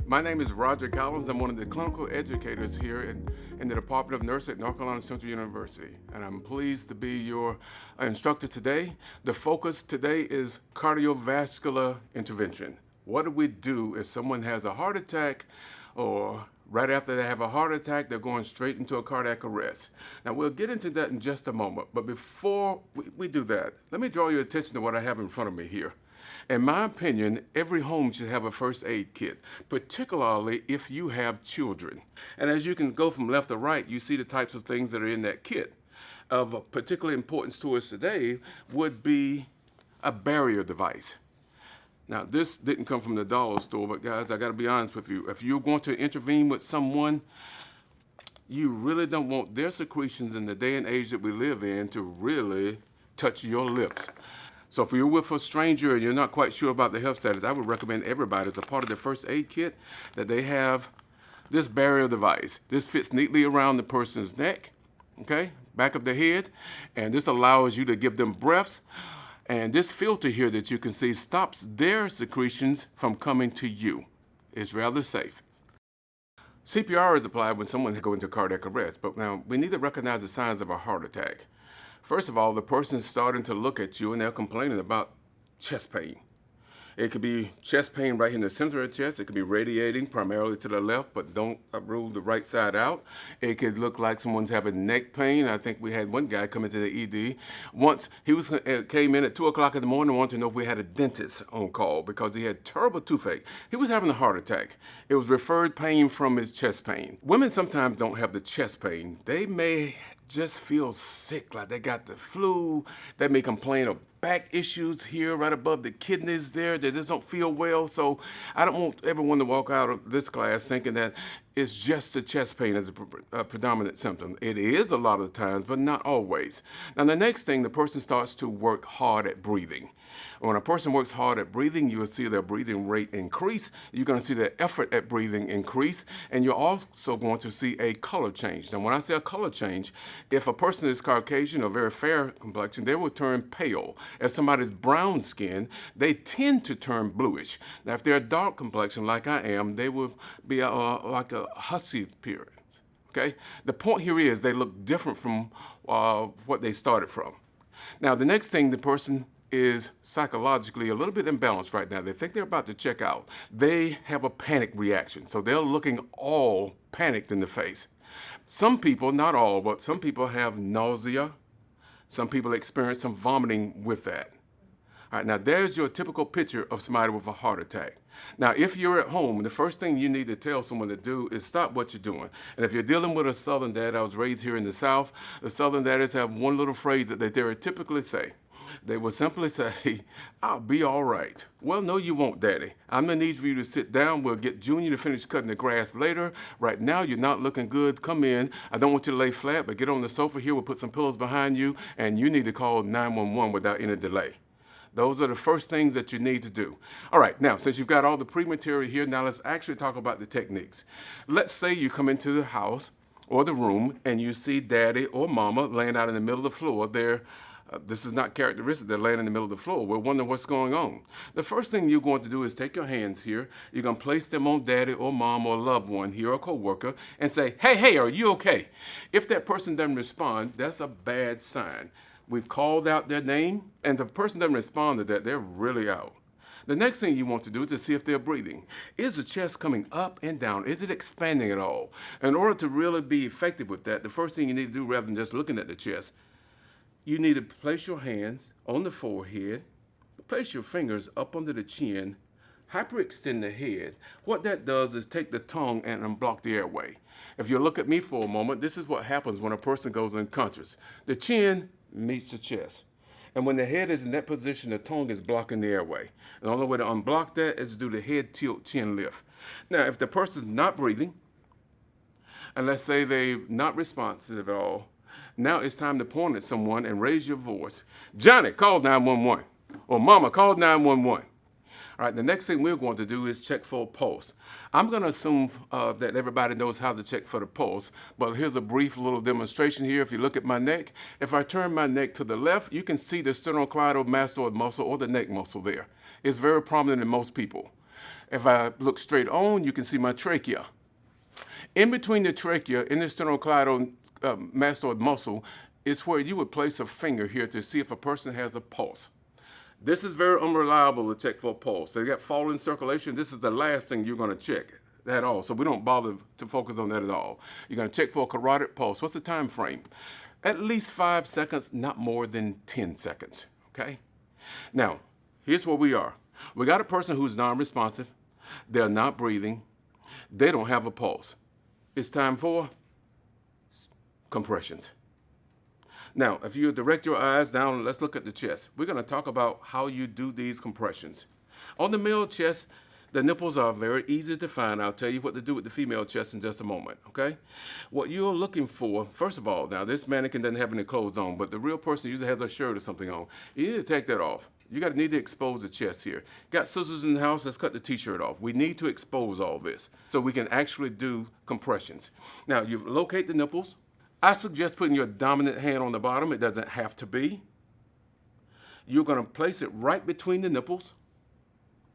My name is Roger Collins. I'm one of the clinical educators here in the Department of Nursing at North Carolina Central University. And I'm pleased to be your instructor today. The focus today is cardiovascular intervention. What do we do if someone has a heart attack or right after they have a heart attack, they're going straight into a cardiac arrest? Now, we'll get into that in just a moment. But before we do that, let me draw your attention to what I have in front of me here. In my opinion, every home should have a first aid kit, particularly if you have children. And as you can go from left to right, you see the types of things that are in that kit. Of particular importance to us today would be a barrier device. Now, this didn't come from the dollar store, but guys, I gotta be honest with you. If you're going to intervene with someone, you really don't want their secretions in the day and age that we live in to really touch your lips. So if you're with a stranger and you're not quite sure about the health status, I would recommend everybody, as a part of their first aid kit, that they have this barrier device. This fits neatly around the person's neck, okay, back of the head, and this allows you to give them breaths. And this filter here that you can see stops their secretions from coming to you. It's rather safe. CPR is applied when someone goes into cardiac arrest, but now we need to recognize the signs of a heart attack. First of all, the person's starting to look at you and they're complaining about chest pain. It could be chest pain right in the center of the chest. It could be radiating primarily to the left, but don't rule the right side out. It could look like someone's having neck pain. I think we had one guy come into the ED. Once he came in at 2 o'clock in the morning and wanted to know if we had a dentist on call because he had terrible toothache. He was having a heart attack. It was referred pain from his chest pain. Women sometimes don't have the chest pain. They may just feel sick, like they got the flu. They may complain of back issues here right above the kidneys there. They just don't feel well. So I don't want everyone to walk out of this class thinking that it's just the chest pain as a predominant symptom. It is a lot of times, but not always. Now, the next thing, the person starts to work hard at breathing. When a person works hard at breathing, you will see their breathing rate increase. You're going to see their effort at breathing increase, and you're also going to see a color change. Now, when I say a color change, if a person is Caucasian or very fair complexion, they will turn pale. If somebody's brown skin, they tend to turn bluish. Now, if they're a dark complexion like I am, they will be like a husky appearance. Okay? The point here is they look different from what they started from. Now, the next thing, the person is psychologically a little bit imbalanced right now. They think they're about to check out. They have a panic reaction, so they're looking all panicked in the face. Some people, not all, but some people have nausea. Some people experience some vomiting with that. All right, now there's your typical picture of somebody with a heart attack. Now, if you're at home, the first thing you need to tell someone to do is stop what you're doing. And if you're dealing with a Southern dad, I was raised here in the South, the Southern dads have one little phrase that they typically say. They will simply say, "I'll be all right." Well, no, you won't, Daddy. I'm gonna need for you to sit down. We'll get Junior to finish cutting the grass later. Right now, you're not looking good. Come in. I don't want you to lay flat, but get on the sofa here. We'll put some pillows behind you, and you need to call 911 without any delay. Those are the first things that you need to do. All right, now, since you've got all the pre-material here, now let's actually talk about the techniques. Let's say you come into the house or the room, and you see Daddy or Mama laying out in the middle of the floor. This is not characteristic. They're laying in the middle of the floor. We're wondering what's going on. The first thing you're going to do is take your hands here. You're going to place them on Daddy or Mom or a loved one here, or a coworker, and say, hey, are you okay? If that person doesn't respond, that's a bad sign. We've called out their name, and the person doesn't respond to that, they're really out. The next thing you want to do is to see if they're breathing. Is the chest coming up and down? Is it expanding at all? In order to really be effective with that, the first thing you need to do, rather than just looking at the chest, you need to place your hands on the forehead, place your fingers up under the chin, hyperextend the head. What that does is take the tongue and unblock the airway. If you look at me for a moment, this is what happens when a person goes unconscious. The chin meets the chest. And when the head is in that position, the tongue is blocking the airway. The only way to unblock that is to do the head tilt, chin lift. Now, if the person's not breathing, and let's say they're not responsive at all, now it's time to point at someone and raise your voice. Johnny, call 911. Or Mama, call 911. All right, the next thing we're going to do is check for a pulse. I'm going to assume that everybody knows how to check for the pulse, but here's a brief little demonstration here. If you look at my neck, if I turn my neck to the left, you can see the sternocleidomastoid muscle or the neck muscle there. It's very prominent in most people. If I look straight on, you can see my trachea. In between the trachea and the sternocleidomastoid mastoid muscle is where you would place a finger here to see if a person has a pulse. This is very unreliable to check for a pulse. So you got falling circulation. This is the last thing you're going to check at all. So we don't bother to focus on that at all. You're going to check for a carotid pulse. What's the time frame? At least 5 seconds, not more than 10 seconds. Okay? Now, here's where we are. We got a person who's non-responsive. They're not breathing. They don't have a pulse. It's time for compressions. Now, if you direct your eyes down, let's look at the chest. We're going to talk about how you do these compressions. On the male chest, the nipples are very easy to find. I'll tell you what to do with the female chest in just a moment, okay? What you're looking for, first of all, now this mannequin doesn't have any clothes on, but the real person usually has a shirt or something on. You need to take that off. You need to expose the chest here. Got scissors in the house, let's cut the t-shirt off. We need to expose all this so we can actually do compressions. Now, you locate the nipples. I suggest putting your dominant hand on the bottom. It doesn't have to be. You're going to place it right between the nipples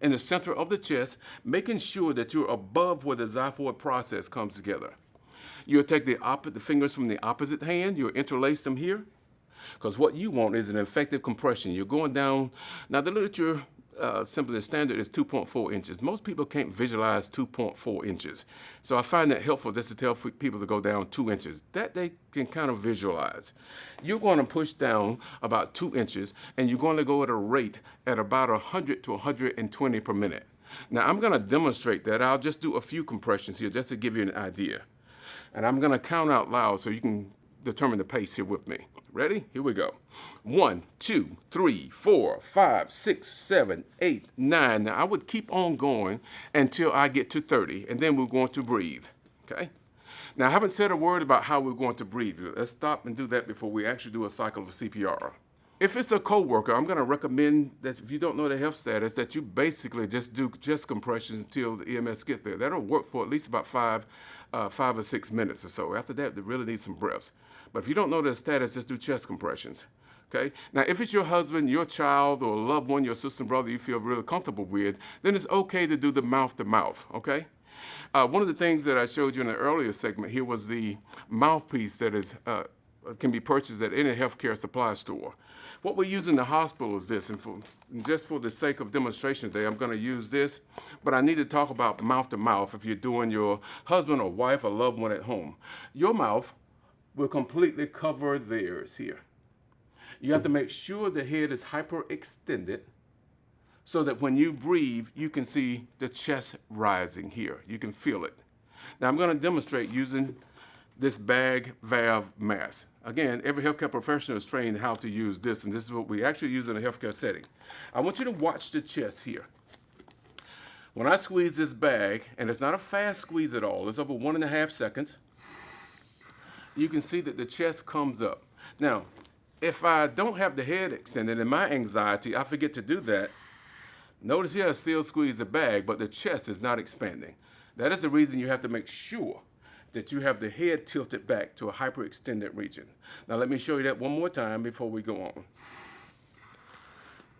in the center of the chest, making sure that you're above where the xiphoid process comes together. You'll take the fingers from the opposite hand, you'll interlace them here, because what you want is an effective compression. You're going down. Now, the literature, simply the standard is 2.4 inches. Most people can't visualize 2.4 inches. So I find that helpful just to tell people to go down 2 inches. That they can kind of visualize. You're going to push down about 2 inches, and you're going to go at a rate at about 100 to 120 per minute. Now, I'm going to demonstrate that. I'll just do a few compressions here just to give you an idea. And I'm going to count out loud so you can determine the pace here with me. Ready? Here we go. 1, 2, 3, 4, 5, 6, 7, 8, 9. Now, I would keep on going until I get to 30, and then we're going to breathe, okay? Now, I haven't said a word about how we're going to breathe. Let's stop and do that before we actually do a cycle of CPR. If it's a coworker, I'm going to recommend that if you don't know the health status, that you basically just do chest compressions until the EMS gets there. That'll work for at least about 5 or 6 minutes or so. After that, they really need some breaths. But if you don't know the status, just do chest compressions, okay? Now, if it's your husband, your child, or a loved one, your sister, brother you feel really comfortable with, then it's okay to do the mouth-to-mouth, okay? One of the things that I showed you in the earlier segment here was the mouthpiece that is can be purchased at any healthcare supply store. What we use in the hospital is this, and just for the sake of demonstration today, I'm going to use this, but I need to talk about mouth-to-mouth if you're doing your husband or wife or loved one at home. Your mouth will completely cover theirs here. You have to make sure the head is hyperextended so that when you breathe, you can see the chest rising here. You can feel it. Now, I'm going to demonstrate using this bag valve mask. Again, every healthcare professional is trained how to use this, and this is what we actually use in a healthcare setting. I want you to watch the chest here. When I squeeze this bag, and it's not a fast squeeze at all, it's over 1.5 seconds, you can see that the chest comes up. Now, if I don't have the head extended, in my anxiety, I forget to do that. Notice here I still squeeze the bag, but the chest is not expanding. That is the reason you have to make sure that you have the head tilted back to a hyperextended region. Now let me show you that one more time before we go on.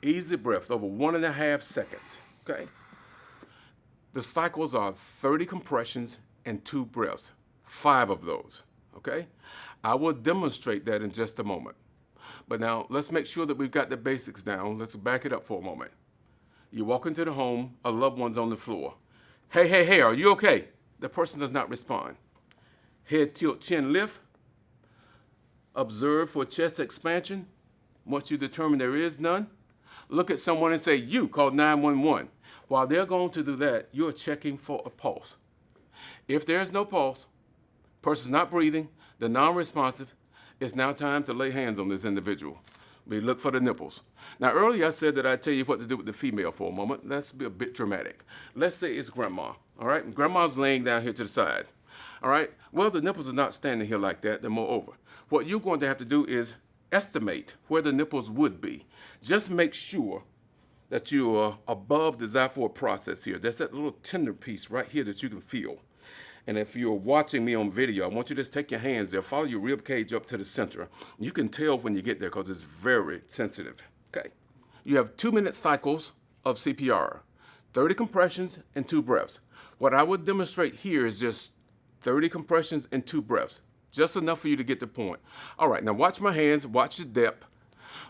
Easy breaths over 1.5 seconds, okay? The cycles are 30 compressions and 2 breaths, 5 of those, okay? I will demonstrate that in just a moment. But now let's make sure that we've got the basics down. Let's back it up for a moment. You walk into the home, a loved one's on the floor. Hey, hey, hey, are you okay? The person does not respond. Head tilt, chin lift. Observe for chest expansion. Once you determine there is none, look at someone and say, you, call 911. While they're going to do that, you're checking for a pulse. If there's no pulse, person's not breathing, they're non-responsive, it's now time to lay hands on this individual. We look for the nipples. Now, earlier I said that I'd tell you what to do with the female for a moment. Let's be a bit dramatic. Let's say it's grandma, all right? And grandma's laying down here to the side, all right? Well, the nipples are not standing here like that. They're more over. What you're going to have to do is estimate where the nipples would be. Just make sure that you are above the xiphoid process here. That's that little tender piece right here that you can feel. And if you're watching me on video, I want you to just take your hands there, follow your rib cage up to the center. You can tell when you get there because it's very sensitive, okay? You have 2-minute cycles of CPR. 30 compressions and 2 breaths. What I would demonstrate here is just 30 compressions and 2 breaths. Just enough for you to get the point. All right, now watch my hands, watch the depth.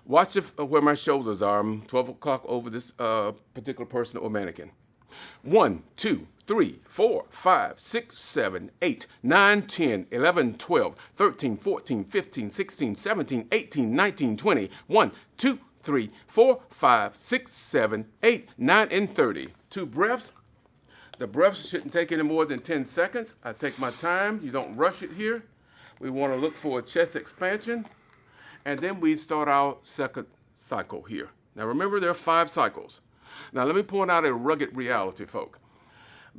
Watch where my shoulders are. I'm 12 o'clock over this particular person or mannequin. 1, 2, 3, 4, 5, 6, 7, 8, 9, 10, 11, 12, 13, 14, 15, 16, 17, 18, 19, 20. 1, 2, 3, 4, 5, 6, 7, 8, 9, and 30. 2 breaths. The breaths shouldn't take any more than 10 seconds. I take my time. You don't rush it here. We want to look for a chest expansion. And then we start our second cycle here. Now remember, there are 5 cycles. Now let me point out a rugged reality, folk.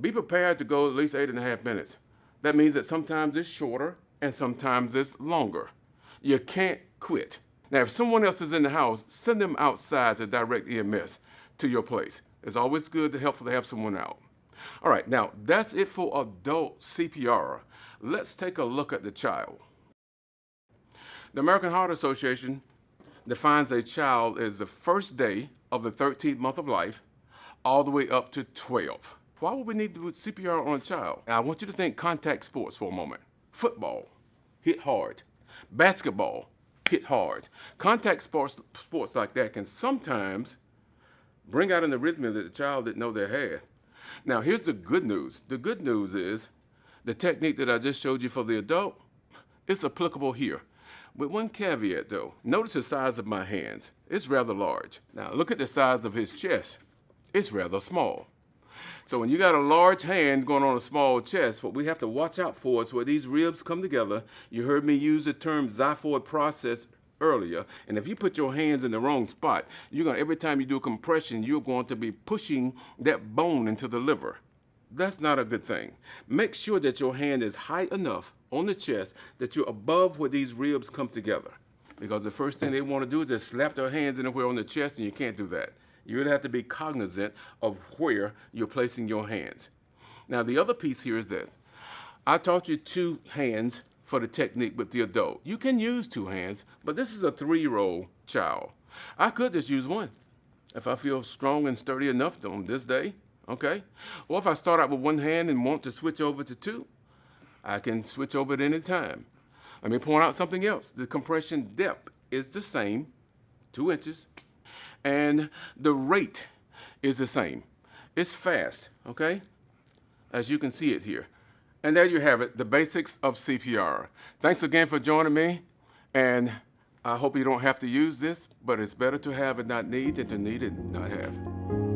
Be prepared to go at least 8.5 minutes. That means that sometimes it's shorter and sometimes it's longer. You can't quit. Now if someone else is in the house, send them outside to direct EMS to your place. It's always good to helpful to have someone out. All right, now that's it for adult CPR. Let's take a look at the child. The American Heart Association defines a child as the first day of the 13th month of life all the way up to 12. Why would we need to do CPR on a child? Now, I want you to think contact sports for a moment. Football, hit hard. Basketball, hit hard. Contact sports like that can sometimes bring out an arrhythmia that the child didn't know they had. Now, here's the good news. The good news is the technique that I just showed you for the adult, it's applicable here. With one caveat though, notice the size of my hands. It's rather large. Now look at the size of his chest. It's rather small. So when you got a large hand going on a small chest, what we have to watch out for is where these ribs come together. You heard me use the term xiphoid process earlier. And if you put your hands in the wrong spot, every time you do a compression, you're going to be pushing that bone into the liver. That's not a good thing. Make sure that your hand is high enough on the chest that you're above where these ribs come together. Because the first thing they want to do is just slap their hands anywhere on the chest, and you can't do that. You really have to be cognizant of where you're placing your hands. Now, the other piece here is that I taught you 2 hands for the technique with the adult. You can use 2 hands, but this is a 3-year-old child. I could just use 1 if I feel strong and sturdy enough on this day. Okay? Or if I start out with 1 hand and want to switch over to 2, I can switch over at any time. Let me point out something else. The compression depth is the same, 2 inches, and the rate is the same. It's fast, okay? As you can see it here. And there you have it, the basics of CPR. Thanks again for joining me, and I hope you don't have to use this, but it's better to have and not need than to need and not have.